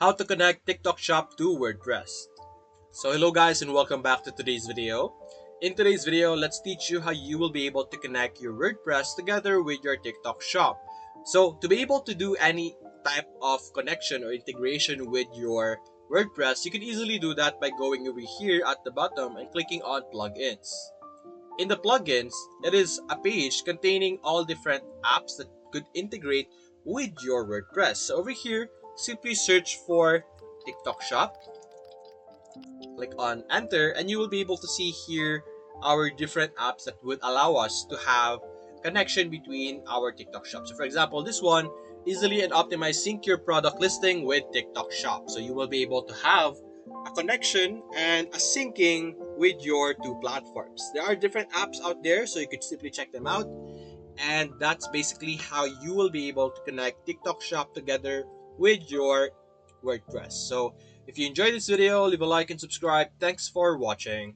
how to connect TikTok Shop to WordPress. So hello guys and welcome back to today's video. In today's video, let's teach you how you will be able to connect your WordPress together with your TikTok Shop. So to be able to do any type of connection or integration with your WordPress, you can easily do that by going over here at the bottom and clicking on plugins. In the plugins, it is a page containing all different apps that could integrate with your WordPress. So over here, simply search for TikTok Shop, click on enter, and you will be able to see here our different apps that would allow us to have connection between our TikTok Shop. So for example, this one, easily and optimize sync your product listing with TikTok Shop. So you will be able to have a connection and a syncing with your two platforms. There are different apps out there, so you could simply check them out. And that's basically how you will be able to connect TikTok Shop together with your WordPress. So if you enjoyed this video, leave a like and subscribe. Thanks for watching.